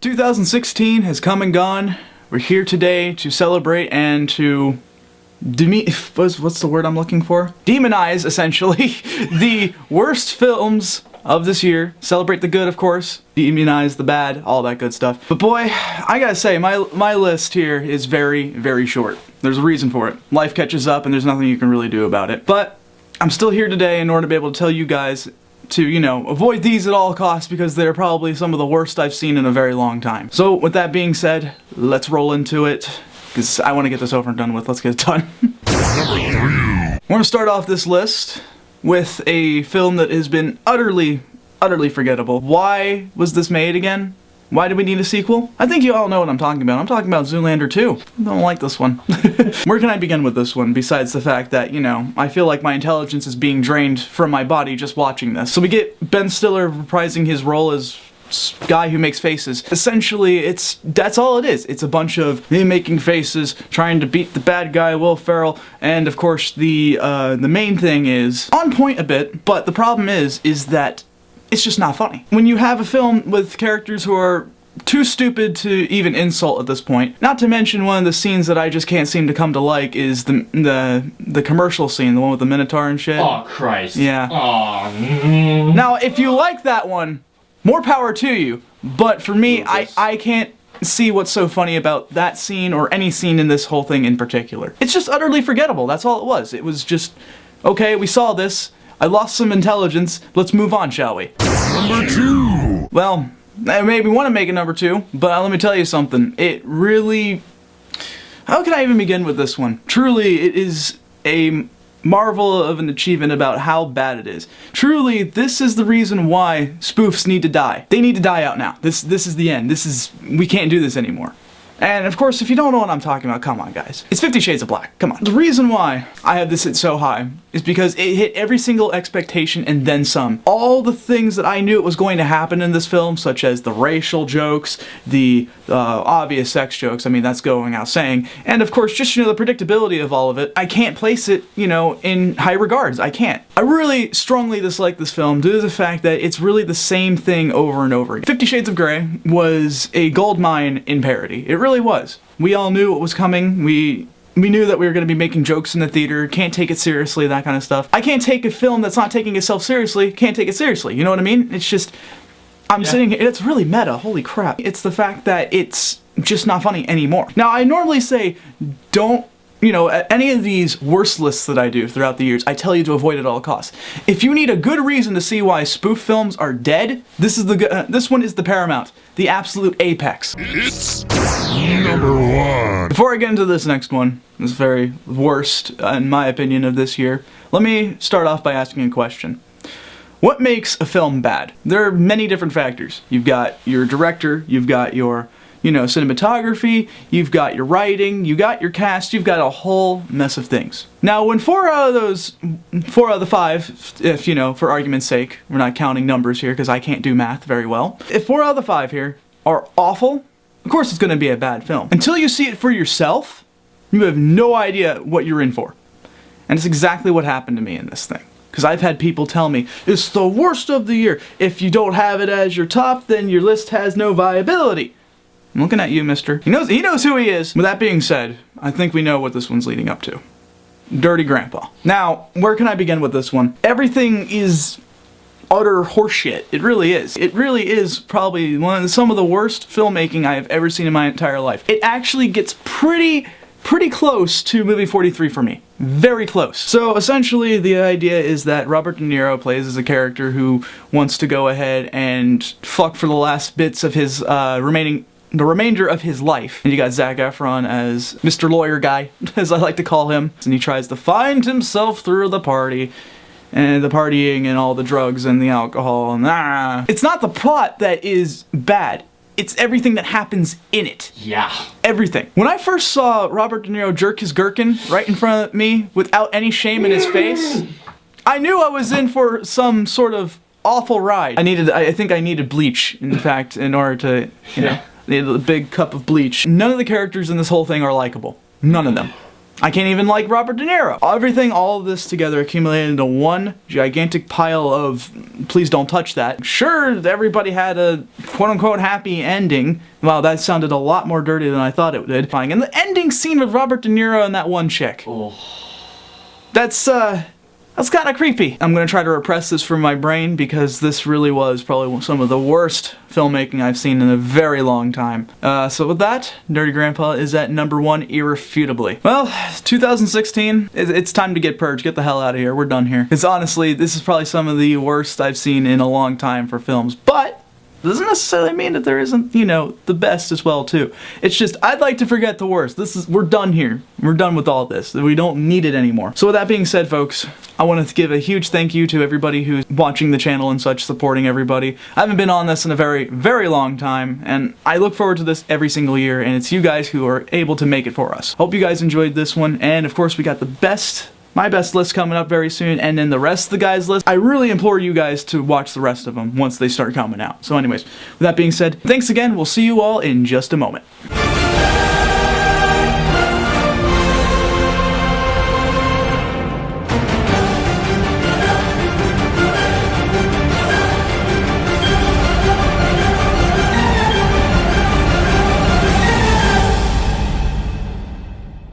2016 has come and gone. We're here today to celebrate and to what's the word I'm looking for? Demonize, essentially, the worst films of this year. Celebrate the good, of course. Demonize the bad, all that good stuff. But boy, I gotta say, my list here is very, very short. There's a reason for it. Life catches up and there's nothing you can really do about it. But I'm still here today in order to be able to tell you guys to, you know, avoid these at all costs because they're probably some of the worst I've seen in a very long time. So with that being said, let's roll into it because I want to get this over and done with. Let's get it done. We're going to start off this list with a film that has been utterly forgettable. Why was this made again? Why do we need a sequel? I think you all know what I'm talking about. I'm talking about Zoolander 2. I don't like this one. Where can I begin with this one, besides the fact that, you know, I feel like my intelligence is being drained from my body just watching this. So we get Ben Stiller reprising his role as guy who makes faces. Essentially, that's all it is. It's a bunch of me making faces, trying to beat the bad guy, Will Ferrell, and of course the main thing is on point a bit, but the problem is that it's just not funny. When you have a film with characters who are too stupid to even insult at this point, not to mention one of the scenes that I just can't seem to come to like is the commercial scene, the one with the Minotaur and shit. Oh, Christ. Yeah. Oh. Now, if you like that one, more power to you, but for me, I can't see what's so funny about that scene or any scene in this whole thing in particular. It's just utterly forgettable, that's all it was. It was just, okay, we saw this, I lost some intelligence, let's move on, shall we? Number 2! Well, I maybe want to make it number 2, but let me tell you something. It really... How can I even begin with this one? Truly, it is a marvel of an achievement about how bad it is. Truly, this is the reason why spoofs need to die. They need to die out now. This is the end. We can't do this anymore. And of course, if you don't know what I'm talking about, come on guys. It's 50 Shades of Black, come on. The reason why I have this hit so high is because it hit every single expectation and then some. All the things that I knew it was going to happen in this film, such as the racial jokes, the obvious sex jokes, I mean that's going out saying, and of course just, you know, the predictability of all of it, I can't place it, you know, in high regards. I can't. I really strongly dislike this film due to the fact that it's really the same thing over and over again. 50 Shades of Grey was a gold mine in parody. It really was. We all knew what was coming. We knew that we were going to be making jokes in the theater, can't take it seriously, that kind of stuff. I can't take a film that's not taking itself seriously, can't take it seriously, you know what I mean? It's just, I'm sitting here, it's really meta, holy crap. It's the fact that it's just not funny anymore. Now, I normally say, don't, you know, any of these worst lists that I do throughout the years, I tell you to avoid it at all costs. If you need a good reason to see why spoof films are dead, this one is the paramount, the absolute apex. It's number 1. Before I get into this next one, this very worst, in my opinion, of this year, let me start off by asking a question. What makes a film bad? There are many different factors. You've got your director, you've got your, you know, cinematography, you've got your writing, you got your cast, you've got a whole mess of things. Now, when 4 out of the 5, if, you know, for argument's sake, we're not counting numbers here because I can't do math very well. If 4 out of the 5 here are awful, of course it's going to be a bad film. Until you see it for yourself, you have no idea what you're in for. And it's exactly what happened to me in this thing. Because I've had people tell me, it's the worst of the year. If you don't have it as your top, then your list has no viability. I'm looking at you, mister. He knows who he is. With that being said, I think we know what this one's leading up to. Dirty Grandpa. Now, where can I begin with this one? Everything is utter horseshit. It really is. It really is probably some of the worst filmmaking I have ever seen in my entire life. It actually gets pretty close to movie 43 for me. Very close. So essentially the idea is that Robert De Niro plays as a character who wants to go ahead and fuck for the last bits of his the remainder of his life. And you got Zac Efron as Mr. Lawyer Guy, as I like to call him. And he tries to find himself through the party, and the partying and all the drugs and the alcohol and It's not the plot that is bad. It's everything that happens in it. Yeah. Everything. When I first saw Robert De Niro jerk his gherkin right in front of me without any shame in his face, I knew I was in for some sort of awful ride. I think I needed bleach, in fact, in order to, you know, needed a big cup of bleach. None of the characters in this whole thing are likable. None of them. I can't even like Robert De Niro. Everything, all of this together accumulated into one gigantic pile of please don't touch that. Sure, everybody had a quote-unquote happy ending. Wow, that sounded a lot more dirty than I thought it did. And the ending scene with Robert De Niro and that one chick. Oh. That's kind of creepy. I'm gonna try to repress this from my brain because this really was probably some of the worst filmmaking I've seen in a very long time. So with that, Dirty Grandpa is at number 1 irrefutably. Well, 2016, it's time to get purged. Get the hell out of here. We're done here. Because honestly, this is probably some of the worst I've seen in a long time for films. But doesn't necessarily mean that there isn't, you know, the best as well too. It's just, I'd like to forget the worst. We're done here. We're done with all this. We don't need it anymore. So with that being said, folks, I wanted to give a huge thank you to everybody who's watching the channel and such, supporting everybody. I haven't been on this in a very, very long time, and I look forward to this every single year, and it's you guys who are able to make it for us. Hope you guys enjoyed this one, and of course we got my best list coming up very soon, and then the rest of the guys' list. I really implore you guys to watch the rest of them once they start coming out. So anyways, with that being said, thanks again. We'll see you all in just a moment.